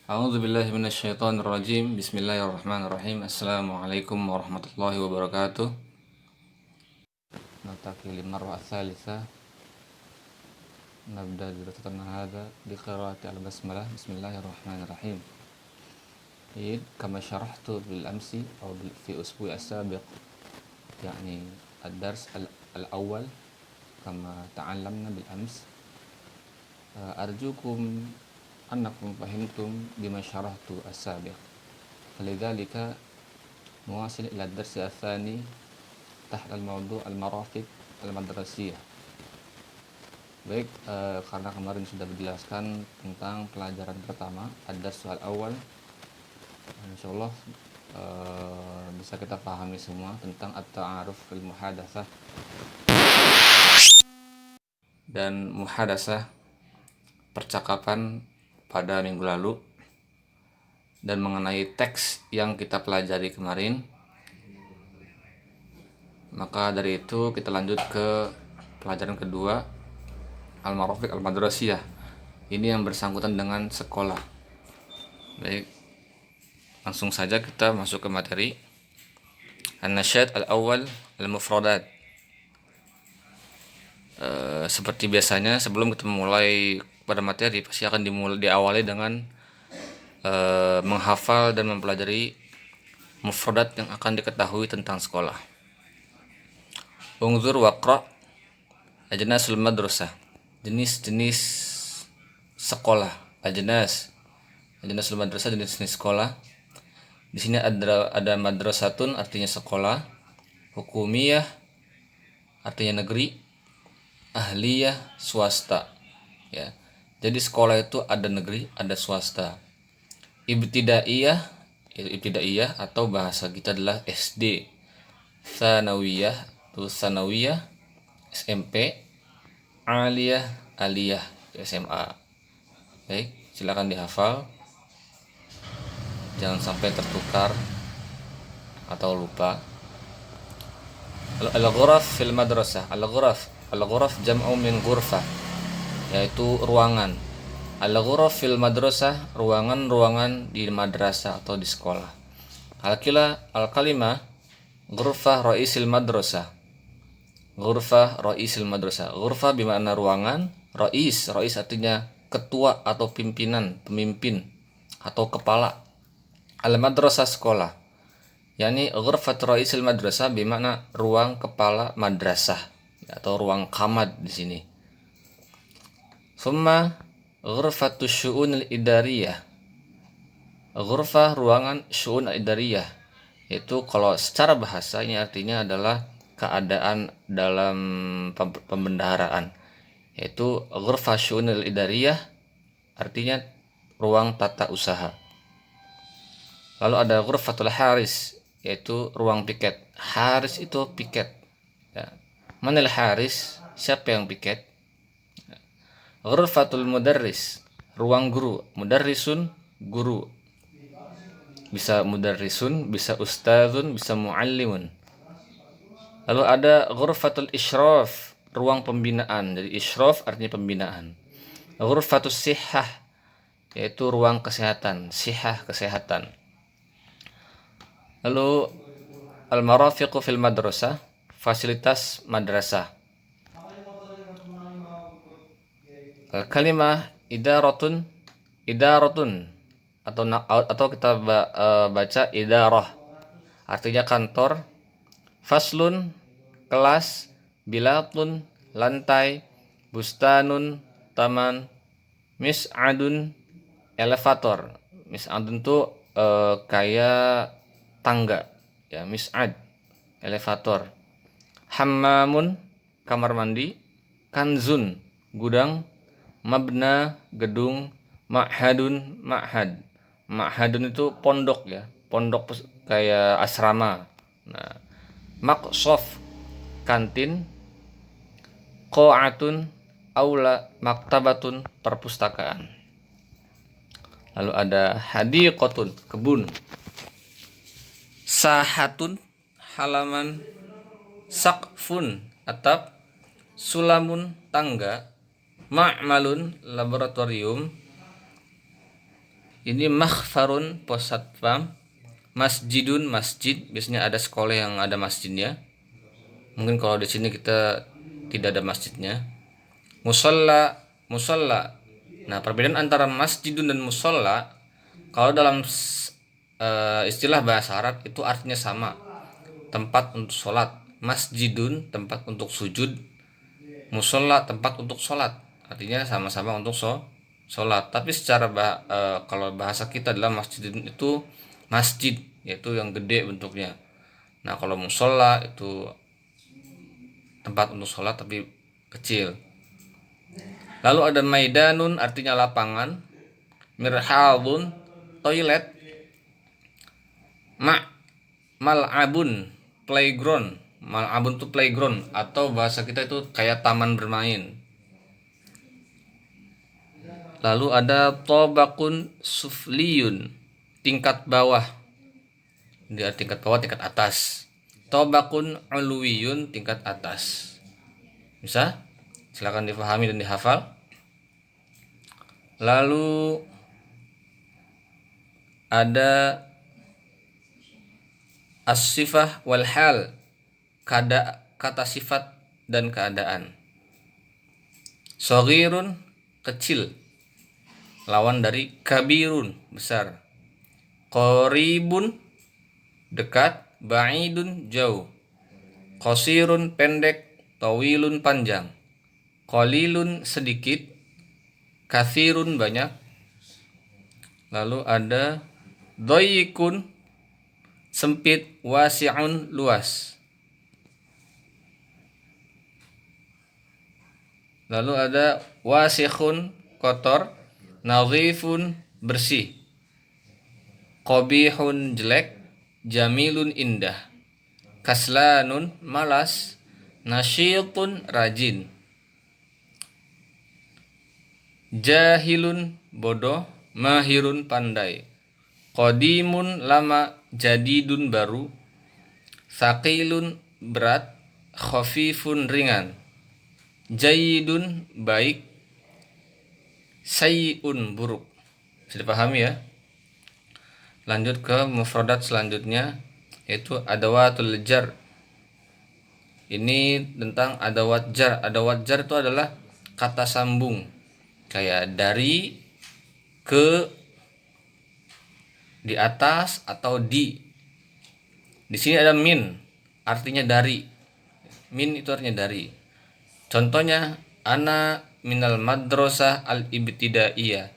A'udzu billahi minasyaitonir rajim. Bismillahirrahmanirrahim. Assalamualaikum warahmatullahi wabarakatuh. Naltaqi limarra tsalitsah. Nabda diratatana hadza biqiraati al-basmalah. Bismillahirrahmanirrahim. Kama syarahtu bil amsi atau fi usbu'i as-sabiq, yani ad-dars al-awwal kama ta'allamna bil ams. Arjukum annakum fahimtum bima syarahtu as-sabiq. Falidzalika nuwasil ila ad-dars ats-tsani tahta al-mawdu' al-marafiq al-madrasiyah. Baik, karena kemarin sudah dijelaskan tentang pelajaran pertama ad-dars al-awwal, insyaallah bisa kita pahami semua tentang at-ta'aruf fil muhadatsah dan muhadatsah, percakapan pada minggu lalu, dan mengenai teks yang kita pelajari kemarin. Maka dari itu kita lanjut ke pelajaran kedua, al-marafiq al-madrasiyah. Ini yang bersangkutan dengan sekolah. Baik, langsung saja kita masuk ke materi. An-nasyad al-awwal al-mufradat. Seperti biasanya, sebelum kita memulai pada materi, pasti akan diawali dengan menghafal dan mempelajari mufradat yang akan diketahui tentang sekolah. Unzur waqra ajnasul madrasah. Jenis-jenis sekolah. Ajnasul madrasah, jenis-jenis sekolah. Di sini ada madrasatun, artinya sekolah. Hukumiyah, artinya negeri. Ahliyah, swasta. Ya. Jadi sekolah itu ada negeri, ada swasta. Ibtidaiyah, yaitu ibtidaiyah atau bahasa kita adalah SD. Tsanawiyah, sanawiyah, SMP. Aliyah, aliyah, SMA. Baik, silakan dihafal. Jangan sampai tertukar atau lupa. Al-ghuraf fil madrasah. Al-ghuraf jam'u min ghurfah, yaitu ruangan. Al-ghuraf fil madrasah, ruangan-ruangan di madrasah atau di sekolah. Al-kalimah ghurfah ra'isil madrasah. Ghurfah ra'isil madrasah. Ghurfah bermakna ruangan, ra'is artinya ketua atau pimpinan, pemimpin atau kepala. Al-madrasah, sekolah. Yani ghurfat ra'isil madrasah bermakna ruang kepala madrasah atau ruang kamad di sini. Summa ghurfatus syu'unil idariyah. Ghurfah, ruangan, syu'un idariyah, yaitu kalau secara bahasa ini artinya adalah keadaan dalam pembendaharaan, yaitu ghurfah syu'unil idariyah artinya ruang tata usaha. Lalu ada ghurfatul haris, yaitu ruang piket. Haris itu piket, ya. Manil haris, siapa yang piket? Ghurfatul mudarris, ruang guru. Mudarrisun, guru. Bisa mudarrisun, bisa ustadzun, bisa muallimun. Lalu ada ghurfatul isyraf, ruang pembinaan. Jadi isyraf artinya pembinaan. Ghurfatus sihah, yaitu ruang kesehatan. Sihah, kesehatan. Lalu al-marafiqu fil madrasah, fasilitas madrasah. Al-kalimah idaratun atau kita baca idarah, artinya kantor. Faslun, kelas. Bilatun, lantai. Bustanun, taman. Mis'adun, elevator. Mis'adun itu kayak tangga, ya. Mis'ad, elevator. Hammamun, kamar mandi. Kanzun, gudang. Mabna, gedung. Ma'hadun, ma'had. Ma'hadun itu pondok, ya, pondok kayak asrama. Nah, maqsaf, kantin. Qa'atun, aula. Maktabatun, perpustakaan. Lalu ada hadiqatun, kebun. Sahatun, halaman. Saqfun, atap. Sulamun, tangga. Ma'malun, laboratorium. Ini makhfarun pos satpam, masjidun masjid, biasanya ada sekolah yang ada masjidnya. Mungkin kalau di sini kita tidak ada masjidnya. Musolla, musolla. Nah, perbedaan antara masjidun dan musolla, kalau dalam istilah bahasa Arab itu artinya sama, tempat untuk sholat. Masjidun tempat untuk sujud, musolla tempat untuk sholat. Artinya sama-sama untuk sholat. Tapi secara kalau bahasa kita adalah masjidun itu masjid, yaitu yang gede bentuknya. Nah, kalau musolla itu tempat untuk sholat tapi kecil. Lalu ada maidanun artinya lapangan, mirhalun toilet, mal'abun playground. Mal'abun itu playground atau bahasa kita itu kayak taman bermain. Lalu ada tobakun sufliyun, tingkat bawah. Dia tingkat bawah, tingkat atas. Tobakun uluwiyun, tingkat atas. Bisa? Silakan difahami dan dihafal. Lalu ada as-sifah wal hal, kata sifat dan keadaan. Shaghirun, kecil, lawan dari kabirun, besar. Qaribun, dekat. Ba'idun, jauh. Qasirun, pendek. Tawilun, panjang. Qalilun, sedikit. Kathirun, banyak. Lalu ada dhayyikun, sempit. Wasi'un, luas. Lalu ada wasikhun, kotor. Nadhifun, bersih. Qabihun, jelek. Jamilun, indah. Kaslanun, malas. Nasyitun, rajin. Jahilun, bodoh. Mahirun, pandai. Qadimun, lama. Jadidun, baru. Thaqilun, berat. Khafifun, ringan. Jayyidun, baik. Sayyi'un, buruk. Bisa dipahami ya? Lanjut ke mufradat selanjutnya, yaitu adawatul jar. Ini tentang adawat jar. Adawat jar itu adalah kata sambung, kayak dari, ke, di atas, atau di. Di sini ada min, artinya dari. Min itu artinya dari. Contohnya, ana minal madrasah al-ibtidaiyah.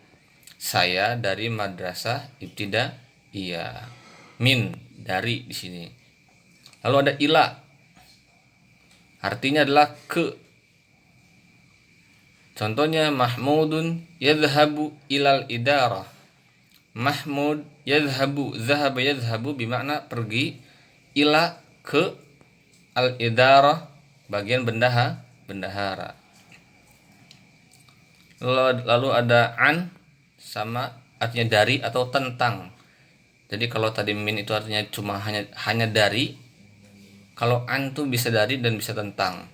Saya dari madrasah ibtidaiyah. Min, dari di sini. Lalu ada ila, artinya adalah ke. Contohnya, Mahmudun yadhhabu ilal idarah. Mahmud yadhhabu, zahaba yadhhabu bermakna pergi, ila, ke, al idarah, bagian bendahara. Lalu ada an, sama artinya dari atau tentang. Jadi kalau tadi min itu artinya cuma hanya dari, kalau an tuh bisa dari dan bisa tentang.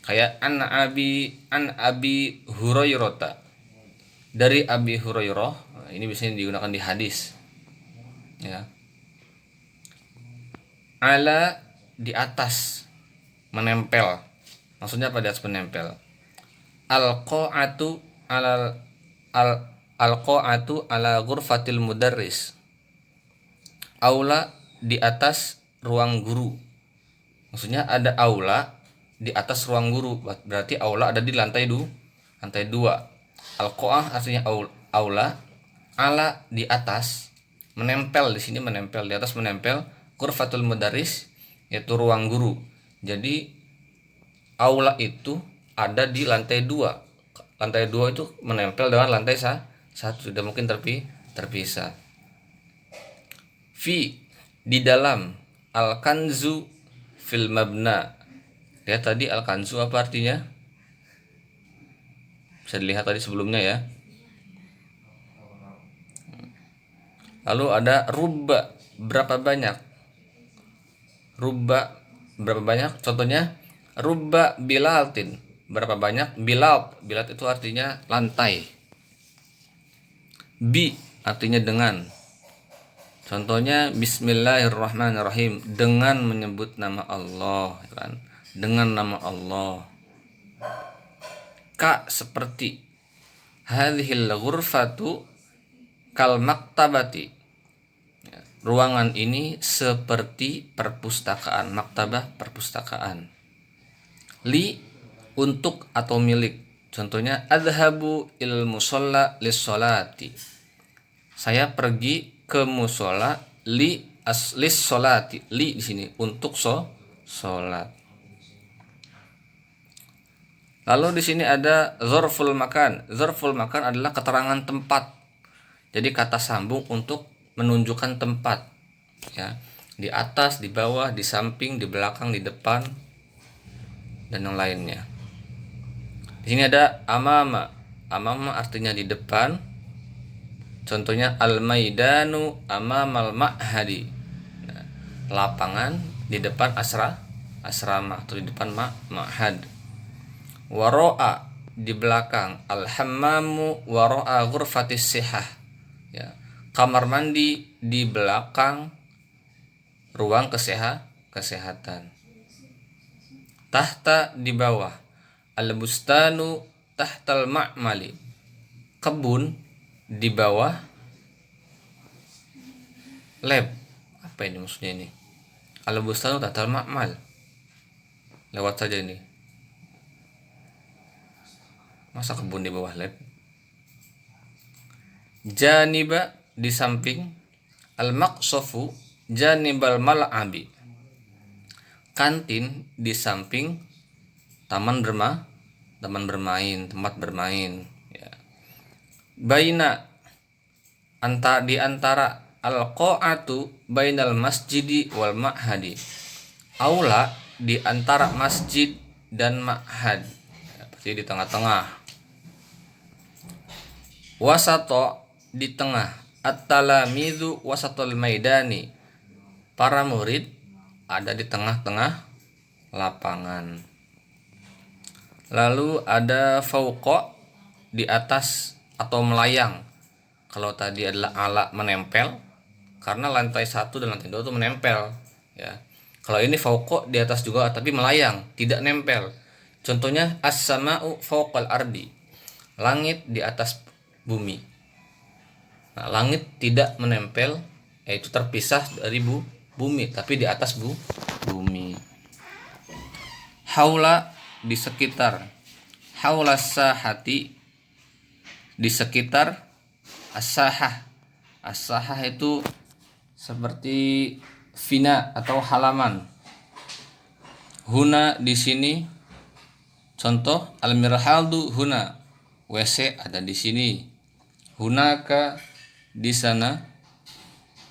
Kayak an abi Hurairah, dari Abi Hurairah. Ini biasanya digunakan di hadis. Ya. Ala, di atas, menempel. Maksudnya pada atas menempel. Al-qa'atu ala ghurfatil mudarris. Aula, di atas ruang guru. Maksudnya ada aula di atas ruang guru, berarti aula ada di lantai 2. Al-qa'ah artinya aula, ala di atas, menempel, di sini menempel, di atas menempel. Ghurfatul mudarris yaitu ruang guru. Jadi aula itu ada di lantai 2. Lantai 2 itu menempel dengan lantai 1, sudah mungkin terpisah. Fi, di dalam. Al-kanzu fil mabna. Lihat tadi al-kanzu apa artinya? Bisa dilihat tadi sebelumnya ya. Lalu ada rubba, berapa banyak. Rubba, berapa banyak. Contohnya, rubba bilaltin, berapa banyak. Bilat itu artinya lantai. Bi, artinya dengan. Contohnya bismillahirrahmanirrahim, dengan menyebut nama Allah, kan? Dengan nama Allah. Ka, seperti. Hadhil ghurfatu kal maktabati. Ruangan ini seperti perpustakaan. Maktabah, perpustakaan. Li, untuk atau milik. Contohnya adhabu il musalla lis solati. Saya pergi ke musola lis solati. Li di sini untuk solat. Lalu di sini ada dzarful makan. Dzarful makan adalah keterangan tempat. Jadi kata sambung untuk menunjukkan tempat, ya. Di atas, di bawah, di samping, di belakang, di depan, dan yang lainnya. Di sini ada amama. Amama artinya di depan. Contohnya al-maidanu amamal ma'hadi. Nah, lapangan di depan asrama atau di depan ma'had. Waro'a, di belakang. Al-hammamu waro'a ghurfatis sihah. Ya, kamar mandi di belakang ruang kesehatan. Tahta, di bawah. Al-bustanu tahtal ma'mali. Kebun di bawah lab. Apa ini maksudnya ini? Al-bustanu tahtal ma'mal. Lewat saja ini. Masa kebun di bawah lab? Janiba, di samping. Al-maqsafu janibal mal'abi. Kantin di samping taman bermain, tempat bermain, ya. Baina, di antara. Al-qa'atu bainal masjidi wal ma'hadi. Aula di antara masjid dan ma'had, ya, pasti di tengah-tengah. Wasato, di tengah. At-talamidu wasatul maidani. Para murid ada di tengah-tengah lapangan. Lalu ada fauqa, di atas atau melayang. Kalau tadi adalah ala, menempel, karena lantai 1 dan lantai 2 itu menempel, ya. Kalau ini fauqa, di atas juga tapi melayang, tidak nempel. Contohnya as-sama'u fauqal ardi. Langit di atas bumi. Nah, langit tidak menempel, yaitu terpisah dari bumi, tapi di atas bumi. Haula, di sekitar. Haula sahati, di sekitar as-sahah. As-sahah itu seperti vina atau halaman. Huna, di sini. Contoh al-mirhaldu huna. WC ada di sini. Hunaka, di sana.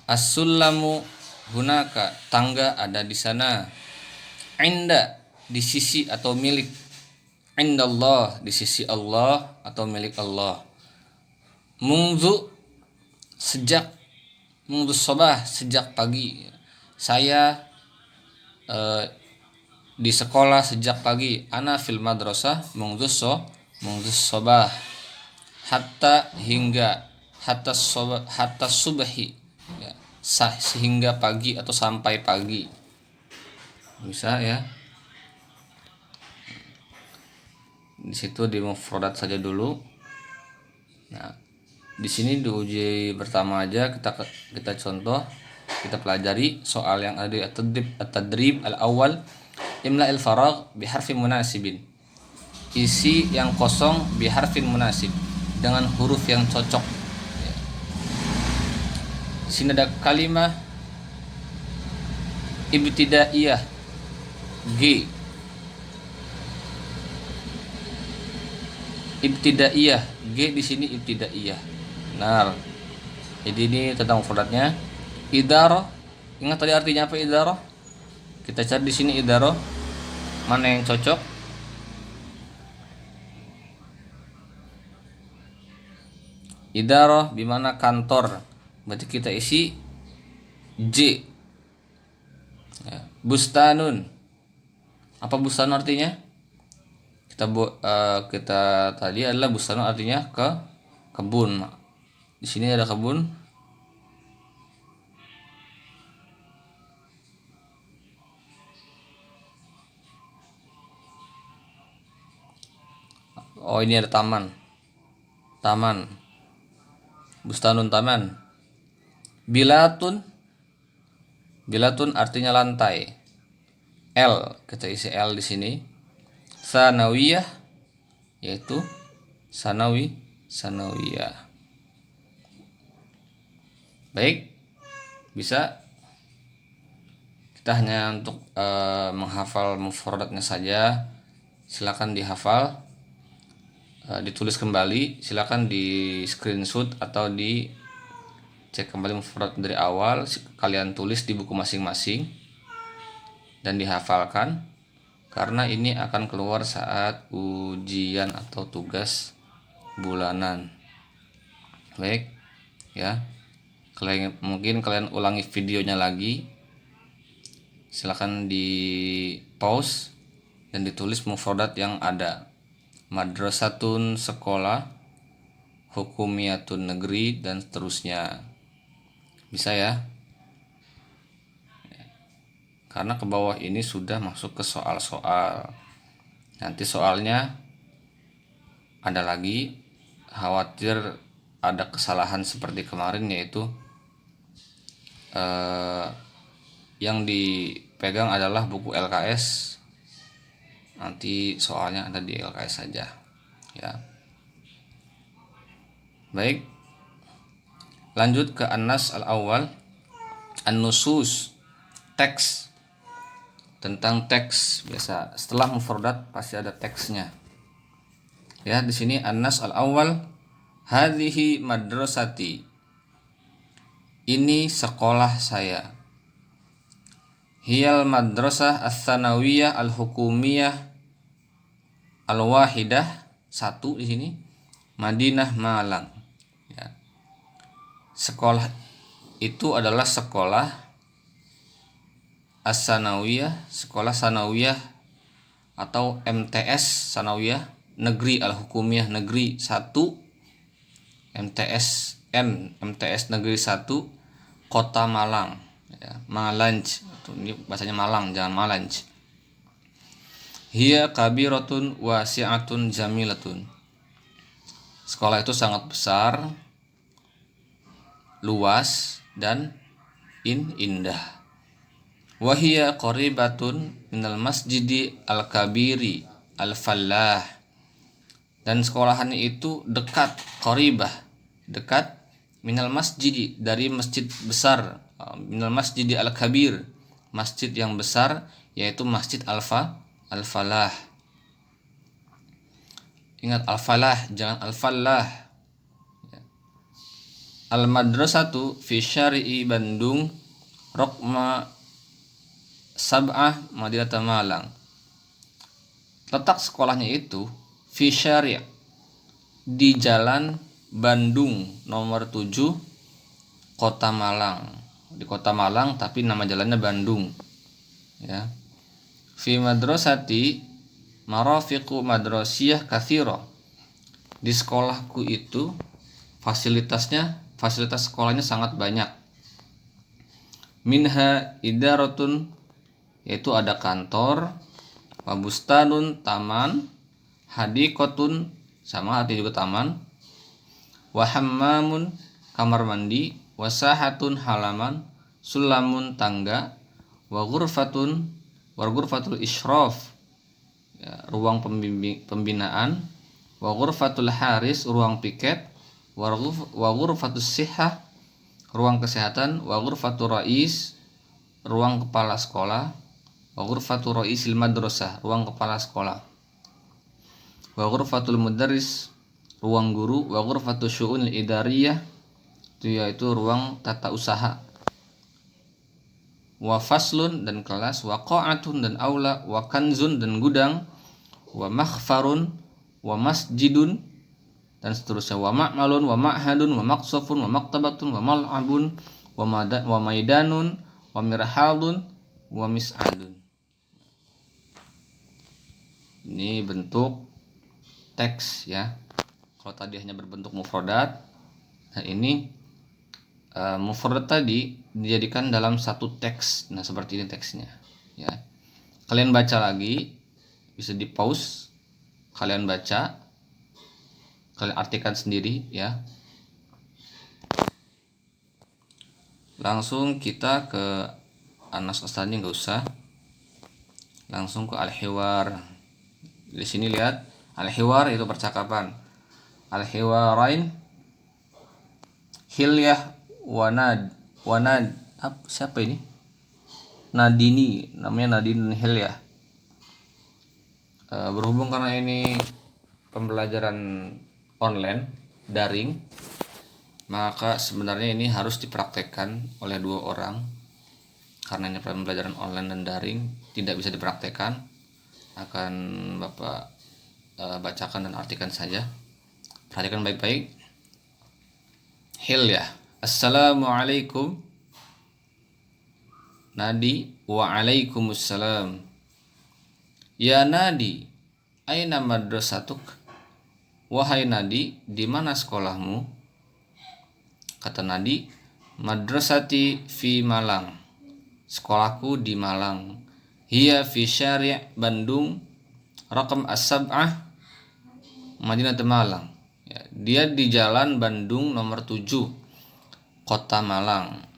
As-sullamu hunaka, tangga ada di sana. Inda, di sisi atau milik. Indallah, di sisi Allah atau milik Allah. Mungzu, sejak. Mungzu sobah, sejak pagi. Saya di sekolah sejak pagi. Ana fil madrasah mungzu sobah. Hatta, hingga. Hatta subhi, ya, sehingga pagi atau sampai pagi. Bisa, ya. Di situ di mufradat saja dulu. Nah, di sini di uji pertama aja kita contoh, kita pelajari soal yang ada di at-tadrib al-awwal. Imla al-faragh bi harfin munasibin. Isi yang kosong bi harfin munasib, dengan huruf yang cocok. Di sini ada kalimah ibtidaiyah, G. Ibtidaiyah, G di sini ibtidaiyah. Benar. Jadi ini tentang mufradatnya. Idarah, ingat tadi artinya apa idarah? Kita cari di sini idarah. Mana yang cocok? Idarah bimana kantor. Berarti kita isi J. Ya. Bustanun. Apa bustanun artinya? Kita tadi adalah bustanun artinya kebun. Di sini ada kebun. Oh, ini ada taman. Taman. Bustanun taman. Bilatun. Bilatun artinya lantai. L, kita isi L di sini. Sanawiyah, yaitu sanawiyah. Baik, bisa. Kita hanya untuk menghafal mufradatnya saja. Silakan dihafal, ditulis kembali. Silakan di screenshot atau di cek kembali mufradat dari awal. Kalian tulis di buku masing-masing dan dihafalkan, karena ini akan keluar saat ujian atau tugas bulanan. Baik ya, mungkin kalian ulangi videonya lagi. Silakan di pause dan ditulis mufradat yang ada. Madrasatun sekolah, hukumiyatun negeri, dan seterusnya. Bisa ya? Karena ke bawah ini sudah masuk ke soal-soal. Nanti soalnya ada lagi, khawatir ada kesalahan seperti kemarin, yaitu yang dipegang adalah buku LKS. Nanti soalnya ada di LKS saja ya. Baik, lanjut ke An-Nas al-Awwal, An-Nusus, teks. Tentang teks, biasa setelah mufradat pasti ada teksnya. Ya, di sini An-Nas al-Awwal, hadhihi madrasati. Ini sekolah saya. Hiyal madrasah ats-tsanawiyah al-hukumiyah al-wahidah, satu di sini, Madinah Malang. Ya. Sekolah itu adalah sekolah as-tsanawiyah, sekolah sanawiyah atau MTS sanawiyah, negeri al-hukumiyah, negeri 1, MTS negeri 1, Kota Malang ya, Malanj. Ini bahasanya Malang, jangan Malanj. Hiya kabiratun wasi'atun jamilatun. Sekolah itu sangat besar, luas, dan indah. Wahia qaribatun minal masjidi al-kabiri al-fallah. Dan sekolahan itu dekat, qaribah, dekat, minal masjidi, dari masjid besar, minal masjidi al-kabir, masjid yang besar, yaitu Masjid Al-Falah. Ingat Al-Falah, jangan Al-Fallah. Al-madrasatu fi syari'i Bandung, Rokma Sab'ah, Madinah Malang. Letak sekolahnya itu fi syari', di Jalan Bandung nomor 7, Kota Malang. Di Kota Malang tapi nama jalannya Bandung. Ya. Fi madrasati marafiqu madrasiyah katsira. Di sekolahku itu fasilitas sekolahnya sangat banyak. Minha idaratun, yaitu ada kantor, wabustanun taman, hadiqatun sama arti juga taman, wahammamun kamar mandi, wasahatun halaman, sulamun tangga, wa ghurfatul isyraf ya, ruang pembinaan, wa ghurfatul haris, ruang piket, wa ghurfatus sihah, ruang kesehatan, wa ghurfatur rais, ruang kepala sekolah, wa ghurfatur raisil madrasah, ruang kepala sekolah, wa ghurfatul mudarris, ruang guru, wa ghurfatus syu'unil idariyah, itu yaitu ruang tata usaha, wa faslun dan kelas, wa qa'atun dan aula, wa kanzun dan gudang, wa makhfarun, wa masjidun, dan seterusnya, wa ma'malun, wa ma'hadun, wa maqsafun, wa maktabatun, wa mal'abun, wa maidanun, wa mirhadun, wa mis'adun. Ini bentuk teks ya. Kalau tadi hanya berbentuk mufradat, Nah, ini mufrad tadi dijadikan dalam satu teks. Nah, seperti ini teksnya, ya. Kalian baca lagi, bisa di pause, kalian baca, kalian artikan sendiri, ya. Langsung kita ke Anas Ustadznya, nggak usah. Langsung ke al-hiwar. Di sini lihat, al-hiwar itu percakapan. Al-hiwarain hilyah wanad siapa ini? Nadini, namanya Nadine Hilyah. Berhubung karena ini pembelajaran online, daring, maka sebenarnya ini harus dipraktekkan oleh 2 orang. Karena ini pembelajaran online dan daring, tidak bisa dipraktekkan. Akan Bapak bacakan dan artikan saja. Perhatikan baik-baik. Hilyah, assalamualaikum. Nadi, waalaikumsalam. Ya Nadi, aina madrasatuk? Wahai Nadi, di mana sekolahmu? Kata Nadi, madrasati fi Malang. Sekolahku di Malang. Hiya fi syari' Bandung, raqam as-sab'ah, Madinah Malang. Ya, dia di Jalan Bandung nomor 7, Kota Malang.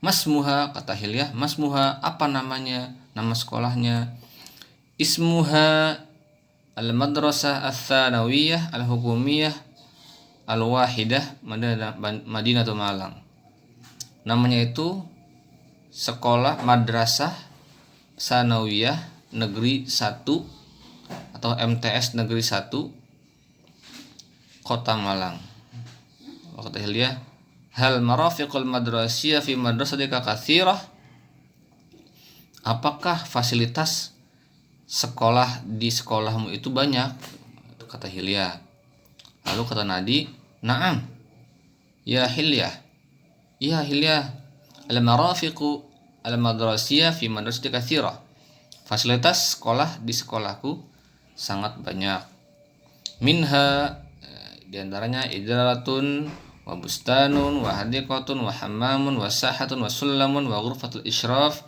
Masmuha, kata Hilyah, masmuha, apa namanya, nama sekolahnya? Ismuha al-madrasah al-thanawiyah al-hukumiyah al-wahidah Madinah Malang. Namanya itu sekolah madrasah sanawiyah negeri 1 atau MTS negeri 1 Kota Malang. Kata Hilyah, hal marafiqul madrasiyah fi madrasatika katsirah? Apakah fasilitas sekolah di sekolahmu itu banyak? Kata Hilyah. Lalu kata Nadi, na'am ya Hilyah. Ya Hilyah, al marafiqu al madrasiyah fi madrasatika katsirah. Fasilitas sekolah di sekolahku sangat banyak. Minha, diantaranya idaratun wa bustanun wa hadiqatun wa hammamun wa sahatun wa sullamun wa ghurfatul isyraf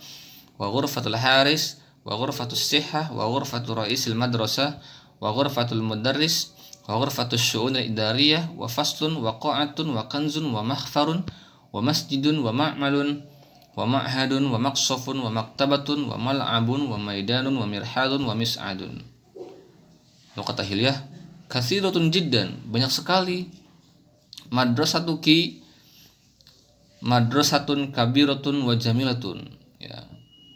wa ghurfatul haris wa ghurfatul sihah wa ghurfatul ra'isil madrasah wa ghurfatul mudarris wa ghurfatul syu'un al-idariyah wa faslun wa qa'atun wa kanzun wa makhfarun wa masjidun wa ma'malun wa ma'hadun wa maqsafun wa maktabatun wa mal'abun wa maidanun wa mirhadun wa mis'adun. Lalu kata Hilyah, kathiratun jiddan, banyak sekali. Madrasatun kabiratun wa jamilatun. Ya.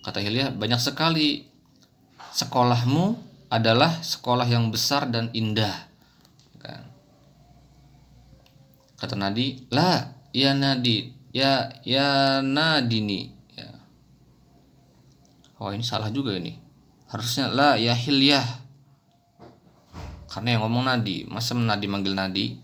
Kata Hilyah, banyak sekali. Sekolahmu adalah sekolah yang besar dan indah. Kata Nadi, la ya Nadi, ya Nadini. Ya. Oh, ini salah juga ini. Harusnya la ya Hilyah. Karena yang ngomong Nadi, masa Nadi manggil Nadi?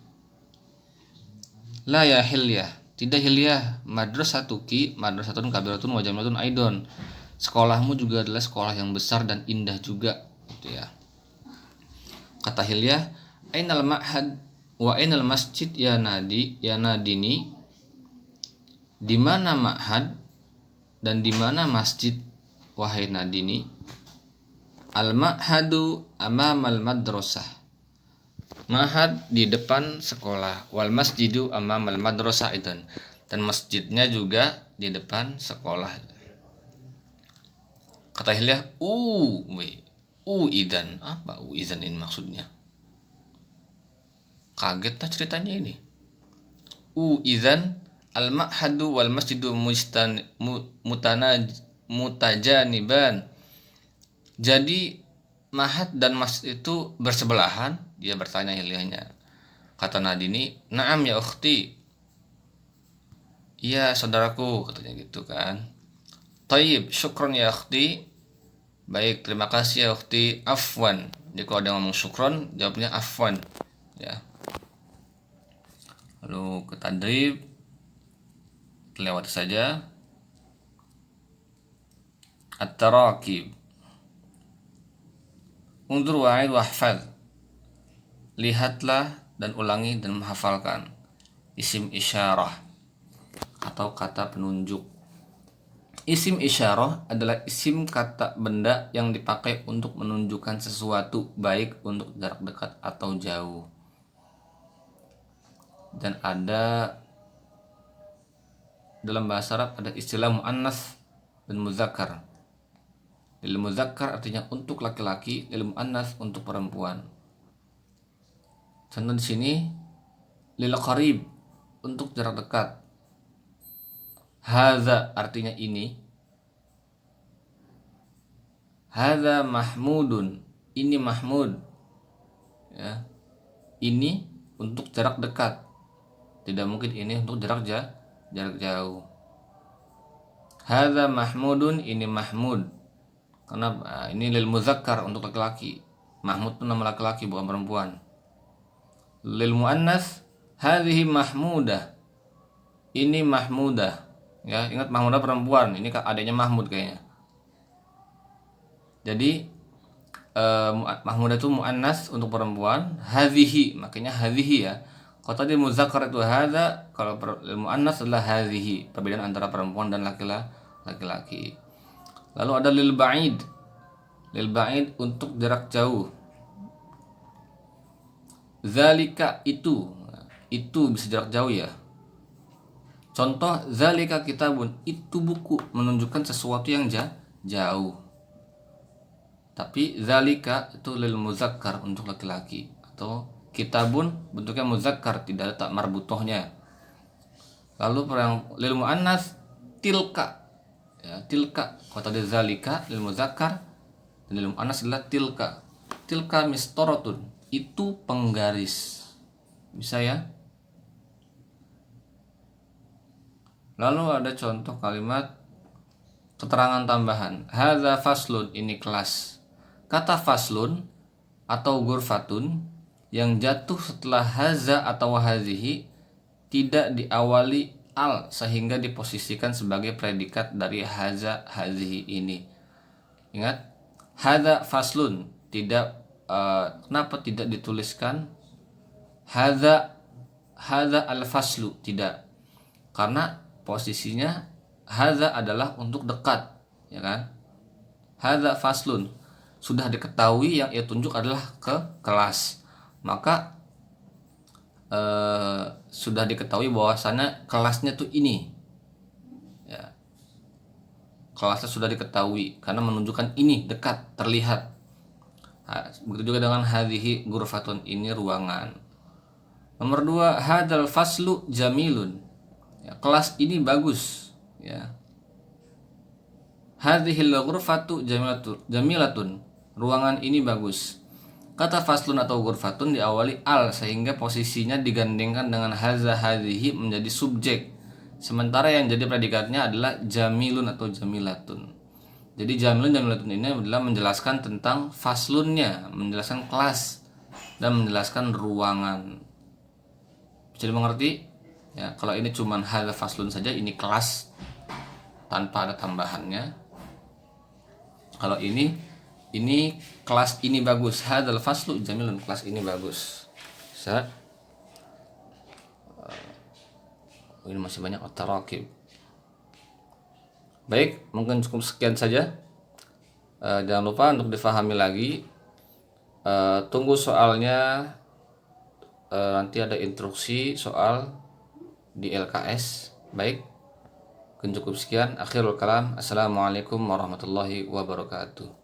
La ya Hilyah, tidak Hilyah, madrasatuki madrasatun kabiratun wa jamilatun aidon. Sekolahmu juga adalah sekolah yang besar dan indah juga, gitu ya. Kata Hilyah, ainal ma'had wa ainal masjid ya Nadi, ya Nadini? Di mana ma'had dan di mana masjid, wahai Nadini? Al ma'hadu amamal madrasah. Ma'had di depan sekolah, wal masjidu amamal madrasah idan, dan masjidnya juga di depan sekolah. Kata Hilyah, idan, apa idan ini maksudnya? Kaget lah ceritanya ini. Idan al ma'hadu wal masjidu mutajaniban. Jadi ma'had dan masjid itu bersebelahan? Dia bertanya Hilyahnya. Kata Nadini, na'am ya ukhti. Iya saudaraku, katanya gitu kan. Tayyib, syukron ya ukhti. Baik, terima kasih ya ukhti. Afwan. Jadi kalau ada yang ngomong syukron, jawabnya afwan. Ya. Lalu ke tadrib, lewat saja. At-tarakib. Undur wa'id wahfad. Lihatlah dan ulangi dan menghafalkan. isim isyarah atau kata penunjuk. Isim isyarah adalah isim kata benda yang dipakai untuk menunjukkan sesuatu, baik untuk jarak dekat atau jauh. Dan ada dalam bahasa Arab ada istilah mu'annas dan muzakkar. Lil muzakkar artinya untuk laki-laki, lil mu'annas untuk perempuan. Contoh di sini lil qarib untuk jarak dekat. Hadza artinya ini. Hadza mahmudun, ini mahmud. Ya. Ini untuk jarak dekat. Tidak mungkin ini untuk jarak jauh. Hadza mahmudun, ini mahmud. Karena ini lil muzakkar untuk laki-laki. Mahmud itu nama laki-laki bukan perempuan. Lil muannas hadhihi mahmudah. Ini mahmudah. Ya, ingat mahmudah perempuan. Ini adanya Mahmud kayaknya. Jadi mahmudah itu muannas untuk perempuan, hadhihi, makanya hadhihi ya. Kalau tadi muzakkar itu hadza, kalau muannas adalah hadhihi, perbedaan antara perempuan dan laki-laki. Lalu ada lil ba'id. Lil ba'id untuk jarak jauh. Zalika itu bisa jarak jauh ya. Contoh zalika kitabun, itu buku, menunjukkan sesuatu yang jauh. Tapi zalika itu lil muzakkar untuk laki-laki, atau kitabun bentuknya muzakkar, tidak ada tak marbutohnya. Lalu yang lil muannas tilka. Ya, tilka. Kalau tadi zalika lil muzakkar dan lil muannas adalah tilka. Tilka mistorotun, itu penggaris. Bisa ya? Lalu ada contoh kalimat keterangan tambahan. Hadza faslun, ini kelas. Kata faslun atau ghurfatun yang jatuh setelah haza atau hazihi tidak diawali al sehingga diposisikan sebagai predikat dari haza hazihi ini. Ingat, hadza faslun tidak kenapa tidak dituliskan hadza al faslu, tidak, karena posisinya hadza adalah untuk dekat, ya kan? Hadza faslun sudah diketahui yang ia tunjuk adalah ke kelas, maka sudah diketahui bahwasannya kelasnya tuh ini, ya. Kelasnya sudah diketahui karena menunjukkan ini dekat, terlihat. Nah, begitu juga dengan hadhihi ghurfatun, ini ruangan. Nomor 2, hadzal faslu jamilun. Ya, kelas ini bagus, ya. Hadhil ghurfatu jamilatun, ruangan ini bagus. Kata faslun atau ghurfatun diawali al sehingga posisinya digandengkan dengan hadza hadhihi menjadi subjek, sementara yang jadi predikatnya adalah jamilun atau jamilatun. Jadi jamilun jamilatun ini adalah menjelaskan tentang faslunnya, menjelaskan kelas dan menjelaskan ruangan. Bisa dimengerti? Ya, kalau ini cuman hadza faslun saja, ini kelas tanpa ada tambahannya. Kalau ini kelas ini bagus, hadzal faslu jamilun, kelas ini bagus. Bisa. Ini masih banyak at-tarakib. Baik, mungkin cukup sekian saja. Jangan lupa untuk difahami lagi. Tunggu soalnya. Nanti ada instruksi soal di LKS. Baik, cukup sekian. Akhirul kalam. Assalamualaikum warahmatullahi wabarakatuh.